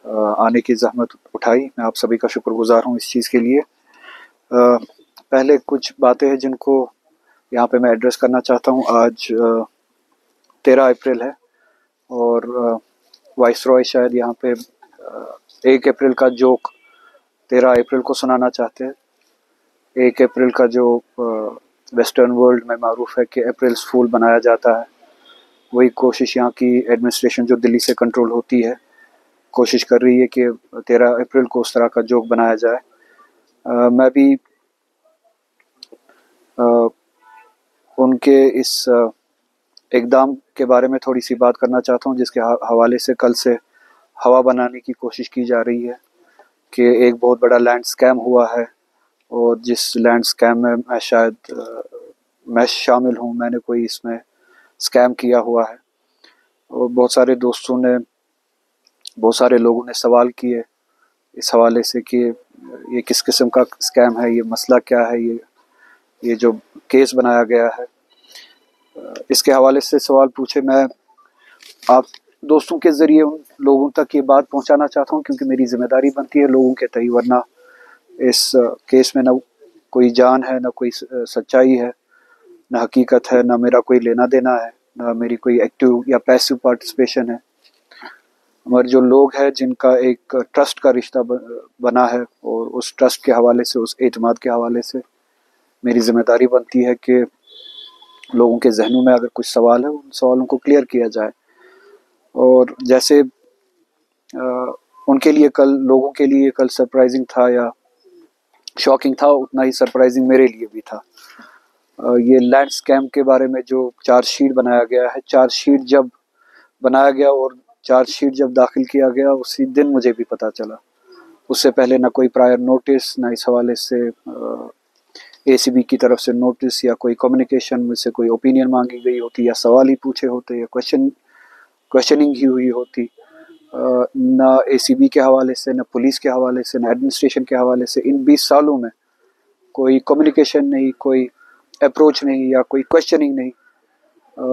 आने की ज़हमत उठाई। मैं आप सभी का शुक्रगुज़ार हूँ इस चीज़ के लिए। पहले कुछ बातें हैं जिनको यहाँ पे मैं एड्रेस करना चाहता हूँ। आज 13 अप्रैल है और वाइसरॉय शायद यहाँ पे 1 अप्रैल का जोक 13 अप्रैल को सुनाना चाहते हैं। 1 अप्रैल का जो वेस्टर्न वर्ल्ड में मारूफ है कि अप्रैल्स फूल बनाया जाता है, वही कोशिश यहाँ की एडमिनिस्ट्रेशन जो दिल्ली से कंट्रोल होती है कोशिश कर रही है कि 13 अप्रैल को उस तरह का जोक बनाया जाए। मैं भी उनके इस इक़दाम के बारे में थोड़ी सी बात करना चाहता हूँ, जिसके हवाले से कल से हवा बनाने की कोशिश की जा रही है कि एक बहुत बड़ा लैंड स्कैम हुआ है और जिस लैंड स्कैम में मैं शामिल हूँ, मैंने कोई इसमें स्कैम किया हुआ है। और बहुत सारे दोस्तों ने, बहुत सारे लोगों ने सवाल किए इस हवाले से कि ये किस किस्म का स्कैम है, ये मसला क्या है, ये जो केस बनाया गया है, इसके हवाले से सवाल पूछे। मैं आप दोस्तों के ज़रिए उन लोगों तक ये बात पहुंचाना चाहता हूं, क्योंकि मेरी ज़िम्मेदारी बनती है लोगों के तय, वरना इस केस में न कोई जान है, न कोई सच्चाई है, न हकीकत है, न मेरा कोई लेना देना है, न मेरी कोई एक्टिव या पैसिव पार्टिसिपेशन है। हमारे जो लोग हैं जिनका एक ट्रस्ट का रिश्ता बना है, और उस ट्रस्ट के हवाले से, उस एतमाद के हवाले से मेरी ज़िम्मेदारी बनती है कि लोगों के जहनों में अगर कुछ सवाल है, उन सवालों को क्लियर किया जाए। और जैसे उनके लिए कल, लोगों के लिए कल सरप्राइजिंग था या शॉकिंग था, उतना ही सरप्राइजिंग मेरे लिए भी था। ये लैंड स्कैम के बारे में जो चार्जशीट बनाया गया है, चार्जशीट जब बनाया गया और चार्जशीट जब दाखिल किया गया, उसी दिन मुझे भी पता चला। उससे पहले ना कोई प्रायर नोटिस, ना इस हवाले से ACB की तरफ से नोटिस या कोई कम्युनिकेशन, मुझसे कोई ओपिनियन मांगी गई होती, या सवाल ही पूछे होते, या क्वेश्चनिंग ही हुई होती। ना ACB के हवाले से, ना पुलिस के हवाले से, ना एडमिनिस्ट्रेशन के हवाले से इन 20 सालों में कोई कम्युनिकेशन नहीं, कोई अप्रोच नहीं, या कोई क्वेश्चनिंग नहीं।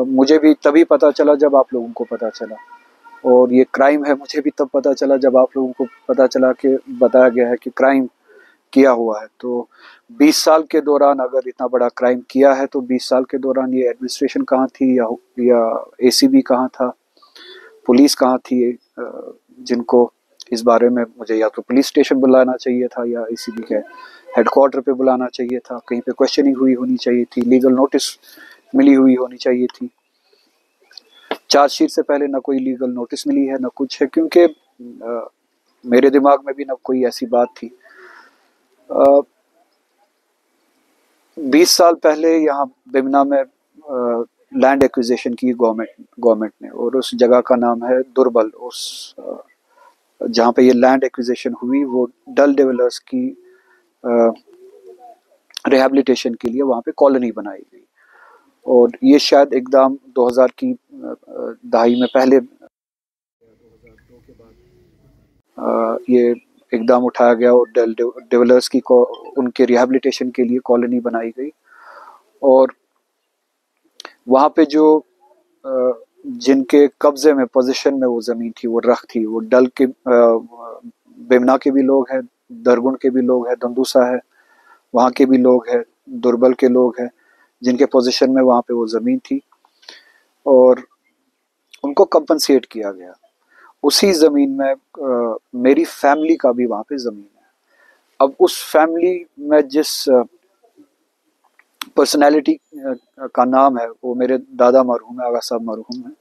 मुझे भी तभी पता चला जब आप लोगों को पता चला, और ये क्राइम है मुझे भी तब पता चला जब आप लोगों को पता चला कि बताया गया है कि क्राइम किया हुआ है। तो 20 साल के दौरान अगर इतना बड़ा क्राइम किया है, तो 20 साल के दौरान ये एडमिनिस्ट्रेशन कहाँ थी, या ACB कहाँ था, पुलिस कहाँ थी, जिनको इस बारे में मुझे या तो पुलिस स्टेशन बुलाना चाहिए था, या ACB के हेडक्वार्टर पे बुलाना चाहिए था, कहीं पे क्वेश्चनिंग हुई होनी चाहिए थी, लीगल नोटिस मिली हुई होनी चाहिए थी। चार्जशीट से पहले ना कोई लीगल नोटिस मिली है, ना कुछ है, क्योंकि मेरे दिमाग में भी ना कोई ऐसी बात थी। 20 साल पहले यहाँ बेमना में लैंड एक्विजिशन की गवर्नमेंट ने, और उस जगह का नाम है दुर्बल। उस जहाँ पे ये लैंड एक्विजिशन हुई, वो डल डेवलपर्स की रिहैबिलिटेशन के लिए वहाँ पे कॉलोनी बनाई गई। और ये शायद इक़दाम 2000 की दहाई में पहले, 2002 के बाद ये इक़दाम उठाया गया और डल डेवलपर्स की उनके रिहैबिलिटेशन के लिए कॉलोनी बनाई गई। और वहाँ पे जो जिनके कब्जे में, पोजीशन में वो ज़मीन थी, वो रख थी, वो डल के बेमना के भी लोग हैं, दरगुन के भी लोग हैं, दंदूसा है, वहाँ के भी लोग हैं, दुर्बल के लोग हैं, जिनके पोजीशन में वहाँ पे वो ज़मीन थी, और उनको कंपनसेट किया गया। उसी ज़मीन में मेरी फैमिली का भी वहाँ पे ज़मीन है। अब उस फैमिली में जिस पर्सनैलिटी का नाम है, वो मेरे दादा मरहूम है, आगा साहब मरहूम है,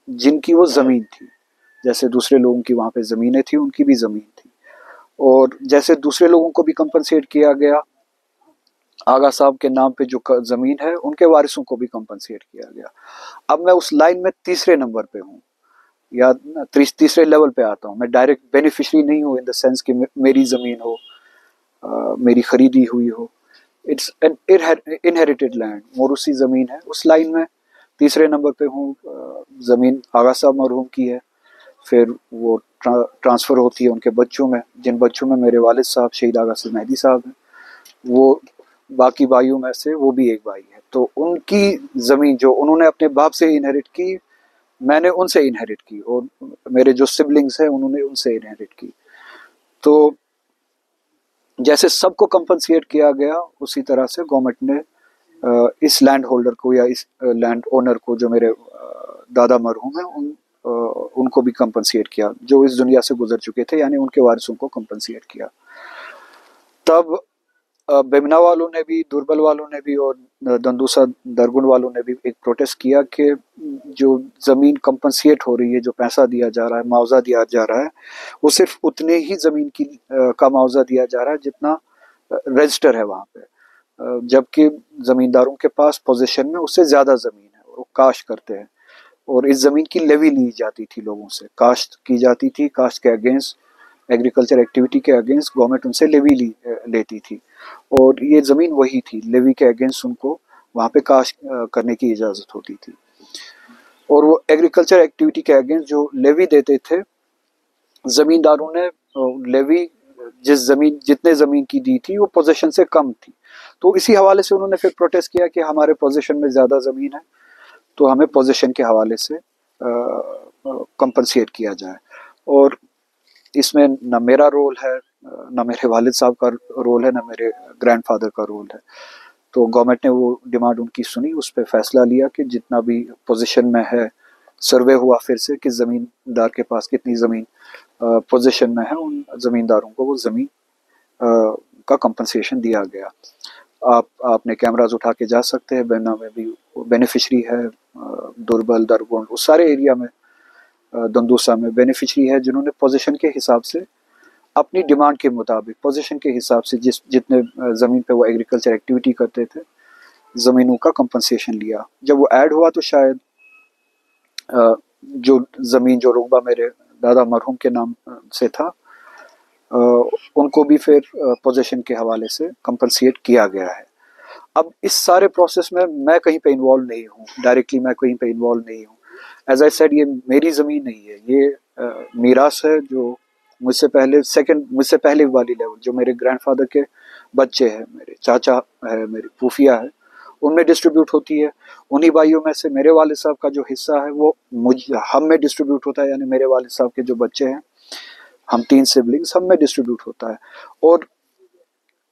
जिनकी वो ज़मीन थी। जैसे दूसरे लोगों की वहाँ पे ज़मीनें थी, उनकी भी ज़मीन थी। और जैसे दूसरे लोगों को भी कंपनसेट किया गया, आगा साहब के नाम पे जो ज़मीन है, उनके वारिसों को भी कंपनसेट किया गया। अब मैं उस लाइन में तीसरे नंबर पे हूँ, या तीसरे लेवल पे आता हूँ। मैं डायरेक्ट बेनिफिशरी नहीं हूँ इन द सेंस कि मेरी ज़मीन हो, मेरी खरीदी हुई हो। इट्स एन इनहेरिटेड लैंड, मोरूसी ज़मीन है। उस लाइन में तीसरे नंबर पे हूँ। ज़मीन आगा साहब मरहूम की है, फिर वो ट्रांसफ़र होती है उनके बच्चों में, जिन बच्चों में मेरे वालिद साहब शहीद आगा से मेहदी साहब हैं। वो बाकी भाइयों में से वो भी एक भाई है। तो उनकी ज़मीन जो उन्होंने अपने बाप से इनहेरिट की, میں نے ان سے انہیریٹ کی اور میرے جو سبلنگس ہیں انہوں نے ان سے انہیریٹ کی. تو جیسے سب کو کمپنسیٹ کیا گیا اسی طرح سے گورنمنٹ نے اس لینڈ ہولڈر کو یا اس لینڈ اونر کو جو میرے دادا مرحوم ہیں ان کو بھی کمپنسیٹ کیا جو اس دنیا سے گزر چکے تھے, یعنی ان کے وارثوں کو کمپنسیٹ کیا. تب بیمنا والوں نے بھی, دوربل والوں نے بھی اور دندوسا درگن والوں نے بھی ایک پروٹیسٹ کیا کہ جو زمین کمپنسیٹ ہو رہی ہے, جو پیسہ دیا جا رہا ہے, معاوضہ دیا جا رہا ہے, وہ صرف اتنے ہی زمین کی کا معاوضہ دیا جا رہا ہے جتنا رجسٹر ہے وہاں پہ, جبکہ زمینداروں کے پاس پوزیشن میں اس سے زیادہ زمین ہے, وہ کاشت کرتے ہیں اور اس زمین کی لیوی لی جاتی تھی لوگوں سے, کاشت کی جاتی تھی, کاشت کے اگینسٹ, ایگریکلچر ایکٹیویٹی کے اگینسٹ گورنمنٹ ان سے لیوی لیتی تھی, اور یہ زمین وہی تھی, لیوی کے اگینسٹ ان کو وہاں پہ کاشت کرنے کی اجازت ہوتی تھی. اور وہ ایگریکلچر ایکٹیویٹی کے اگینسٹ جو لیوی دیتے تھے, زمینداروں نے لیوی جتنے زمین کی دی تھی وہ پوزیشن سے کم تھی, تو اسی حوالے سے انہوں نے پھر پروٹیسٹ کیا کہ ہمارے پوزیشن میں زیادہ زمین ہے تو ہمیں پوزیشن کے حوالے سے کمپنسیٹ کیا جائے. اور اس میں نہ میرا رول ہے, نہ میرے والد صاحب کا رول ہے, نہ میرے گرینڈ فادر کا رول ہے. تو گورنمنٹ نے وہ ڈیمانڈ ان کی سنی, اس پہ فیصلہ لیا کہ جتنا بھی پوزیشن میں ہے, سروے ہوا پھر سے کہ زمیندار کے پاس کتنی زمین پوزیشن میں ہے, ان زمینداروں کو وہ زمین کا کمپنسیشن دیا گیا. آپ نے کیمراز اٹھا کے جا سکتے ہیں, بینا میں بھی بینیفیشری ہے, دوربل, درگن, اس سارے ایریا میں, دندوسا میں بینیفیشری ہے جنہوں نے پوزیشن کے حساب سے اپنی ڈیمانڈ کے مطابق پوزیشن کے حساب سے جتنے زمین پہ وہ ایگریکلچر ایکٹیویٹی کرتے تھے زمینوں کا کمپنسیشن لیا. جب وہ ایڈ ہوا تو شاید جو زمین جو رقبہ میرے دادا مرحوم کے نام سے تھا ان کو بھی پھر پوزیشن کے حوالے سے کمپنسیٹ کیا گیا ہے. اب اس سارے پروسیس میں کہیں پہ انوالو نہیں ہوں, ڈائریکٹلی میں کہیں پہ انوالو نہیں ہوں. ایز آئی سیڈ, یہ میری زمین نہیں ہے, یہ میراث ہے جو مجھ سے پہلے والی لیول, جو میرے گرینڈ فادر کے بچے ہیں, میرے چاچا ہے, میری پھوفیا ہے, ان میں ڈسٹریبیوٹ ہوتی ہے. انہی بھائیوں میں سے میرے والد صاحب کا جو حصہ ہے وہ ہم میں ڈسٹریبیوٹ ہوتا ہے, یعنی میرے والد صاحب کے جو بچے ہیں, ہم 3 سبلنگس, ہم میں ڈسٹریبیوٹ ہوتا ہے. اور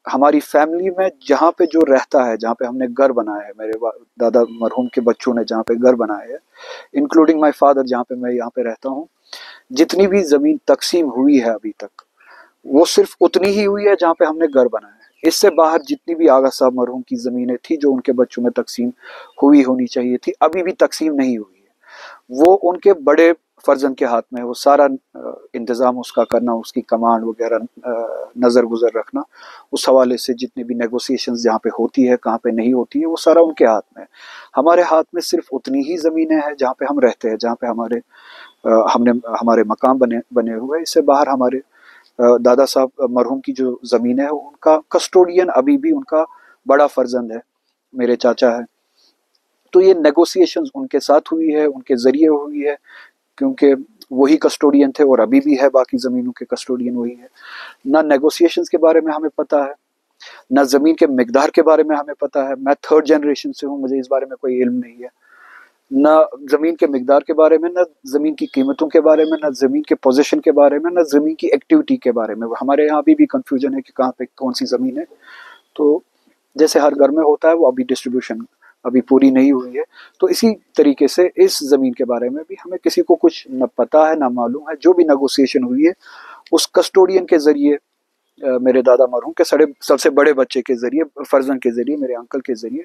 ہماری فیملی میں جہاں پہ جو رہتا ہے, جہاں پہ ہم نے گھر بنایا ہے, میرے دادا مرحوم کے بچوں نے جہاں پہ گھر بنائے ہیں, انکلوڈنگ مائی فادر, جہاں پہ میں یہاں پہ رہتا ہوں, جتنی بھی زمین تقسیم ہوئی ہے ابھی تک وہ صرف اتنی ہی ہوئی ہے جہاں پہ ہم نے گھر بنایا ہے. اس سے باہر جتنی بھی آغا صاحب مرحوم کی زمینیں تھی جو ان کے بچوں میں تقسیم ہونی چاہیے تھی, ابھی بھی تقسیم نہیں ہوئی ہے. وہ ان کے بڑے فرزند کے ہاتھ میں ہے, وہ سارا انتظام اس کا کرنا, اس کی کمانڈ وغیرہ نظر گزر رکھنا, اس حوالے سے جتنی بھی نیگوسیشنز جہاں پہ ہوتی ہے, کہاں پہ نہیں ہوتی ہے, وہ سارا ان کے ہاتھ میں ہے. ہمارے ہاتھ میں صرف اتنی ہی زمینیں ہیں جہاں پہ ہم رہتے ہیں, جہاں پہ ہمارے مقام بنے ہوئے. اس سے باہر ہمارے دادا صاحب مرحوم کی جو زمین ہے ان کا کسٹوڈین ابھی بھی ان کا بڑا فرزند ہے, میرے چاچا ہے. تو یہ نیگوسیشنز ان کے ساتھ ہوئی ہے, ان کے ذریعے ہوئی ہے, کیونکہ وہی کسٹوڈین تھے اور ابھی بھی ہے, باقی زمینوں کے کسٹوڈین وہی ہے. نہ نیگوسیشنز کے بارے میں ہمیں پتہ ہے, نہ زمین کے مقدار کے بارے میں ہمیں پتہ ہے. میں 3rd جنریشن سے ہوں, مجھے اس بارے میں کوئی علم نہیں ہے, نہ زمین کے مقدار کے بارے میں, نہ زمین کی قیمتوں کے بارے میں, نہ زمین کے پوزیشن کے بارے میں, نہ زمین کی ایکٹیویٹی کے بارے میں. ہمارے یہاں ابھی بھی کنفیوژن ہے کہ کہاں پہ کون سی زمین ہے. تو جیسے ہر گھر میں ہوتا ہے, وہ ابھی ڈسٹریبیوشن ابھی پوری نہیں ہوئی ہے. تو اسی طریقے سے اس زمین کے بارے میں بھی ہمیں کسی کو کچھ نہ پتہ ہے, نہ معلوم ہے. جو بھی نیگوسیشن ہوئی ہے اس کسٹوڈین کے ذریعے, میرے دادا مرحوم کے سب سے بڑے بچے کے ذریعے, فرزند کے ذریعے, میرے انکل کے ذریعے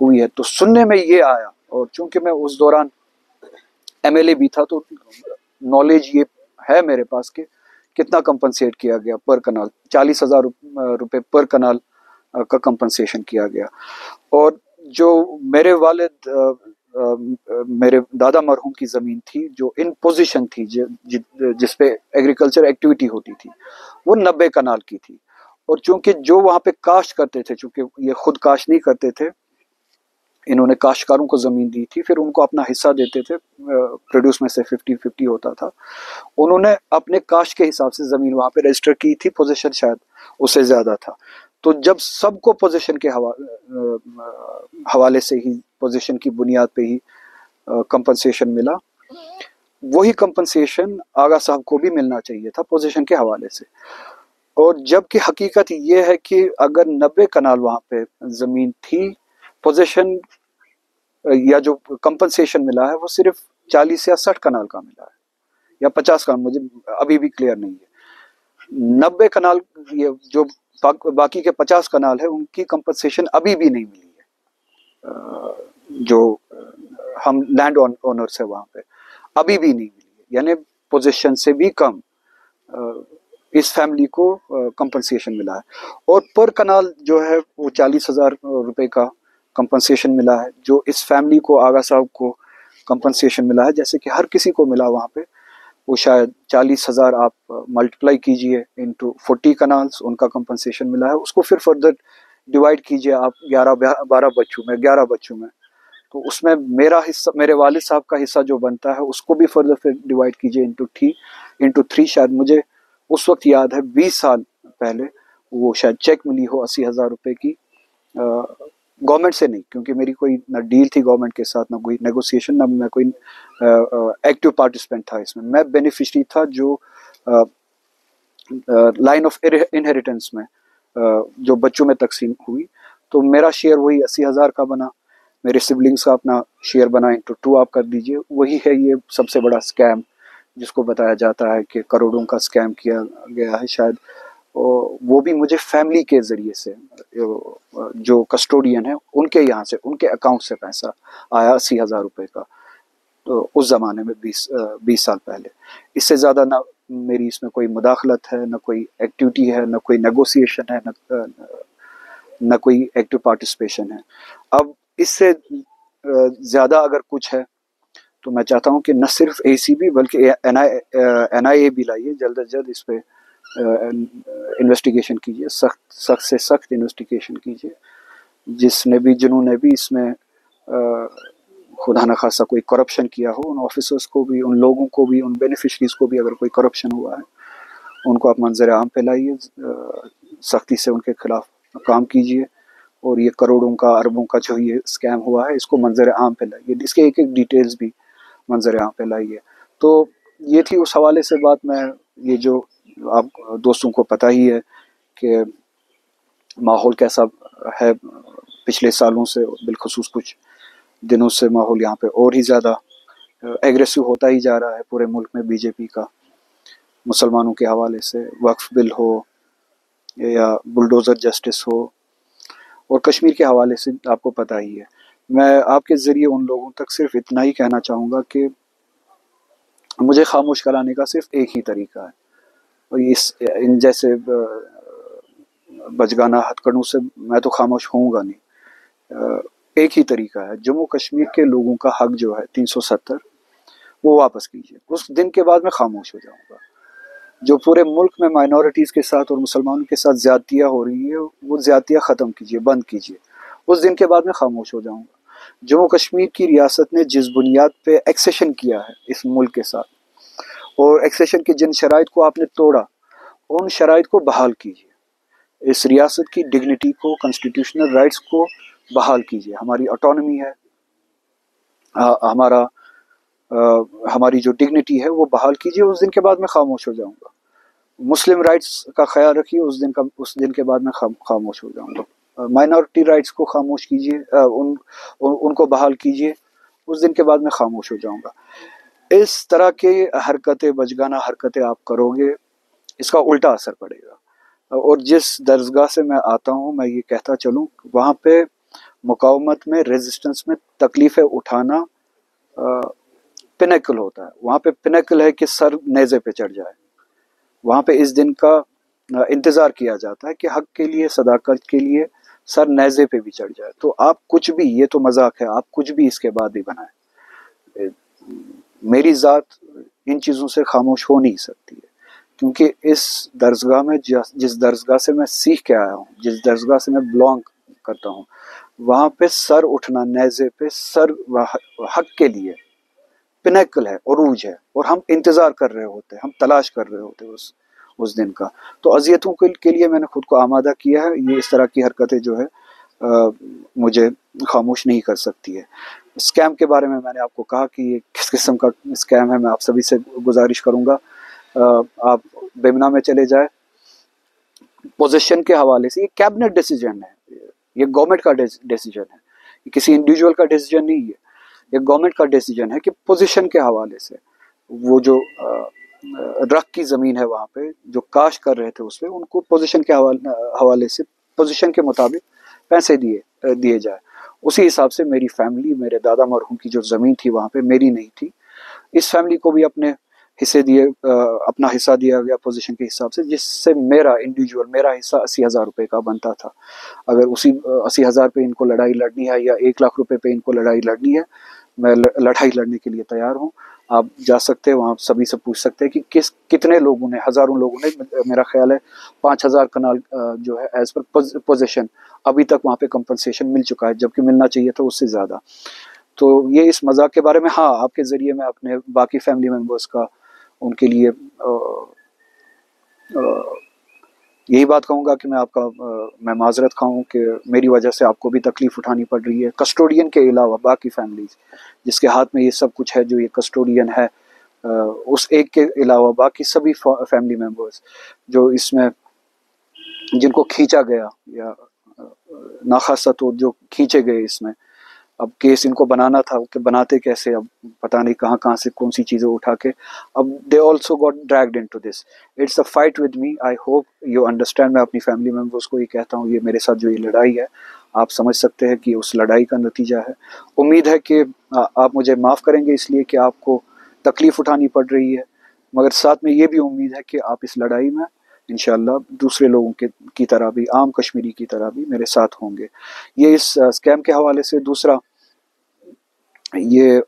ہوئی ہے. تو سننے میں یہ آیا, اور چونکہ میں اس دوران MLA بھی تھا تو نالج یہ ہے میرے پاس کہ کتنا کمپنسیٹ کیا گیا پر کنال. 40,000 روپے پر کنال کا کمپنسیشن کیا گیا. اور جو میرے والد میرے دادا مرحوم کی زمین تھی جو ان پوزیشن تھی, جس پہ ایگریکلچر ایکٹیویٹی ہوتی تھی, وہ 90 کنال کی تھی. اور چونکہ جو وہاں پہ کاشت کرتے تھے, چونکہ یہ خود کاشت نہیں کرتے تھے, انہوں نے کاشتکاروں کو زمین دی تھی, پھر ان کو اپنا حصہ دیتے تھے, پروڈیوس میں سے 50-50 ہوتا تھا. انہوں نے اپنے کاشت کے حساب سے زمین وہاں پہ رجسٹر کی تھی, پوزیشن شاید اس سے زیادہ تھا. تو جب سب کو پوزیشن کے حوالے سے ہی, پوزیشن کی بنیاد پہ ہی کمپنسیشن ملا, वही कंपनसेशन आगा साहब को भी मिलना चाहिए था पोजीशन के हवाले से। और जबकि हकीकत ये है कि अगर 90 कनाल वहाँ पे ज़मीन थी, पोजीशन या जो कंपनसेशन मिला है वो सिर्फ 40 या 60 कनाल का मिला है, या 50 कनाल, मुझे अभी भी क्लियर नहीं है। 90 कनाल, ये जो बाकी के 50 कनाल है उनकी कंपनसेशन अभी भी नहीं मिली है। जो हम लैंड ओनर्स है वहाँ पे अभी भी नहीं मिली है, यानी पोजीशन से भी कम इस फैमिली को कंपनसेशन मिला है। और पर कनाल जो है वो 40,000 रुपए का कंपनसेशन मिला है, जो इस फैमिली को, आगा साहब को कंपनसेशन मिला है, जैसे कि हर किसी को मिला वहाँ पे। वो शायद 40,000 आप मल्टीप्लाई कीजिए इंटू 40 कनाल्स, उनका कंपनसेशन मिला है। उसको फिर फर्दर डिवाइड कीजिए आप 12 बच्चों में, 11 बच्चों में, तो उसमें मेरा हिस्सा, मेरे वालिद साहब का हिस्सा जो बनता है उसको भी फर्दर फिर डिवाइड कीजिए इंटू 3। शायद मुझे उस वक्त याद है 20 साल पहले वो शायद चेक मिली हो 80,000 रुपए की, गवर्नमेंट से नहीं, क्योंकि मेरी कोई ना डील थी गवर्नमेंट के साथ, ना कोई नेगोशिएशन, ना मैं कोई एक्टिव पार्टिसिपेंट था इसमें। मैं बेनिफिशरी था जो लाइन ऑफ इनहेरिटेंस में जो बच्चों में तकसीम हुई, तो मेरा शेयर वही 80,000 का बना। मेरे सिबलिंग्स का अपना शेयर बना इंटू 2 आप कर दीजिए। वही है ये सबसे बड़ा स्कैम जिसको बताया जाता है कि करोड़ों का स्कैम किया गया है। शायद वो भी मुझे फैमिली के ज़रिए से, जो कस्टोडियन है उनके यहाँ से, उनके अकाउंट से पैसा आया 80,000 रुपये का, तो उस ज़माने में 20 साल पहले। इससे ज़्यादा ना मेरी इसमें कोई मुदाखलत है, ना कोई एक्टिविटी है, ना कोई नेगोशिएशन है, ना कोई एक्टिव पार्टिसिपेशन है। अब इससे ज़्यादा अगर कुछ है तो मैं चाहता हूँ कि न सिर्फ ACB बल्कि NIA भी लाइए, जल्द से जल्द इस पर इन्वेस्टिगेशन कीजिए, सख्त से सख्त इन्वेस्टिगेशन कीजिए। जिन्होंने भी इसमें खुदा न खासा कोई करप्शन किया हो, उन ऑफिसर्स को भी, उन लोगों को भी, उन बेनिफिशरीज को भी अगर कोई करप्शन हुआ है, उनको आप मंजर आम पे लाइए, सख्ती से उनके खिलाफ काम कीजिए। और ये करोड़ों का, अरबों का जो ये स्कैम हुआ है, इसको मंजर आम पे लाइए, इसके एक एक डिटेल्स भी मंजर आम पे लाइए। तो ये थी उस हवाले से बात। मैं ये जो आप दोस्तों को पता ही है कि माहौल कैसा है पिछले सालों से, बिलखुसूस कुछ दिनों से माहौल यहाँ पे और ही ज़्यादा एग्रेसिव होता ही जा रहा है पूरे मुल्क में। बीजेपी का मुसलमानों के हवाले से वक्फ बिल हो या बुलडोज़र जस्टिस हो, और कश्मीर के हवाले से आपको पता ही है। मैं आपके ज़रिए उन लोगों तक सिर्फ इतना ही कहना चाहूँगा कि मुझे खामोश कराने का सिर्फ एक ही तरीका है, और इन जैसे बचगाना हथकड़ों से मैं तो खामोश होऊंगा नहीं। एक ही तरीका है, जम्मू कश्मीर के लोगों का हक जो है 370 वो वापस कीजिए। उस दिन के बाद मैं खामोश हो जाऊंगा। जो पूरे मुल्क में माइनॉरिटीज़ के साथ और मुसलमानों के साथ ज़्यादतियाँ हो रही है, वो ज़्यादतियाँ ख़त्म कीजिए, बंद कीजिए। उस दिन के बाद मैं खामोश हो जाऊंगा। जम्मू कश्मीर की रियासत ने जिस बुनियाद पे एक्सेशन किया है इस मुल्क के साथ, और एक्सेशन की जिन शराइत को आपने तोड़ा, उन शराइत को बहाल कीजिए। इस रियासत की डिग्निटी को, कॉन्स्टिट्यूशनल राइट्स को बहाल कीजिए। हमारी ऑटोनॉमी है, हमारी जो डिग्निटी है वो बहाल कीजिए। उस दिन के बाद मैं खामोश हो जाऊंगा। मुस्लिम राइट्स का ख्याल रखिए, उस दिन के बाद मैं खामोश हो जाऊंगा। माइनॉरिटी राइट्स को खामोश कीजिए, उनको बहाल कीजिए। उस दिन के बाद मैं खामोश हो जाऊंगा। इस तरह के हरकतें, बचगाना हरकतें आप करोगे, इसका उल्टा असर पड़ेगा। और जिस दरगाह से मैं आता हूँ, मैं ये कहता चलूँ, वहाँ पे मुकावमत में, रेजिस्टेंस में तकलीफ़ें उठाना पिनेकल होता है। वहाँ पे पिनेकल है कि सर नेज़े पे चढ़ जाए। वहाँ पे इस दिन का इंतज़ार किया जाता है कि हक के लिए, सदाकत के लिए सर नेज़े पे भी चढ़ जाए। तो आप कुछ भी, ये तो मजाक है, आप कुछ भी इसके बाद भी बनाएं। मेरी ज़ात इन चीज़ों से खामोश हो नहीं सकती है, क्योंकि इस दरगाह में, जिस दरगाह से मैं सीख के आया हूँ, जिस दरगाह से मैं बिलोंग करता हूँ, वहाँ पे सर उठना, नेज़े पे सर हक के लिए पिनेकल है, उरूज है। और हम इंतज़ार कर रहे होते हैं, हम तलाश कर रहे होते हैं उस दिन का। तो अजियतों के लिए मैंने खुद को आमादा किया है। ये इस तरह की हरकतें जो है मुझे खामोश नहीं कर सकती है। स्कैम के बारे में मैंने आपको कहा कि ये किस किस्म का स्कैम है। मैं आप सभी से गुजारिश करूँगा आप बेमना में चले जाए। पोजीशन के हवाले से ये कैबिनेट डिसीजन है, ये गवर्नमेंट का डिसीजन है, ये किसी इंडिविजुअल का डिसीजन नहीं है, ये गवर्नमेंट का डिसीजन है कि पोजीशन के हवाले से वो जो रख की ज़मीन है वहाँ पे जो काश कर रहे थे उसमें उनको पोजीशन के हवाले से पोजीशन के मुताबिक पैसे दिए जाए। उसी हिसाब से मेरी फैमिली, मेरे दादा मरहूम की जो ज़मीन थी वहाँ पे मेरी नहीं थी, इस फैमिली को भी अपने हिस्से अपना हिस्सा दिया गया पोजीशन के हिसाब से, जिससे मेरा हिस्सा 80,000 रुपये का बनता था। अगर उसी 80,000 पे इनको लड़ाई लड़नी है या 1 लाख रुपए पे इनको लड़ाई लड़नी है, मैं लड़ाई लड़ने के लिए तैयार हूँ। आप जा सकते हैं वहाँ, सभी से पूछ सकते हैं कि कितने लोगों ने, हज़ारों लोगों ने, मेरा ख्याल है 5,000 कनाल जो है एज पर पोजीशन अभी तक वहाँ पे कंपनसेशन मिल चुका है, जबकि मिलना चाहिए था उससे ज़्यादा। तो ये इस मजाक के बारे में, हाँ, आपके ज़रिए मैं अपने बाकी फैमिली मेम्बर्स का, उनके लिए यही बात कहूँगा कि मैं माजरत खाऊँ कि मेरी वजह से आपको भी तकलीफ़ उठानी पड़ रही है। कस्टोडियन के अलावा बाकी फैमिलीज़ जिसके हाथ में ये सब कुछ है, जो ये कस्टोडियन है, उस एक के अलावा बाकी सभी फैमिली मेम्बर्स जो इसमें, जिनको खींचा गया या नाखासा तौर जो खींचे गए इसमें, अब केस इनको बनाना था कि बनाते कैसे, अब पता नहीं कहाँ से कौन सी चीज़ें उठा के, अब they also got dragged into this. It's a fight with me, I hope you understand. मैं अपनी फैमिली मेम्बर्स को ये कहता हूँ, ये मेरे साथ जो ये लड़ाई है, आप समझ सकते हैं कि उस लड़ाई का नतीजा है। उम्मीद है कि आप मुझे माफ़ करेंगे इसलिए कि आपको तकलीफ़ उठानी पड़ रही है, मगर साथ में ये भी उम्मीद है कि आप इस लड़ाई में इंशाल्लाह दूसरे लोगों की तरह भी, आम कश्मीरी की तरह भी मेरे साथ होंगे। ये इस स्कैम के हवाले से। दूसरा, ये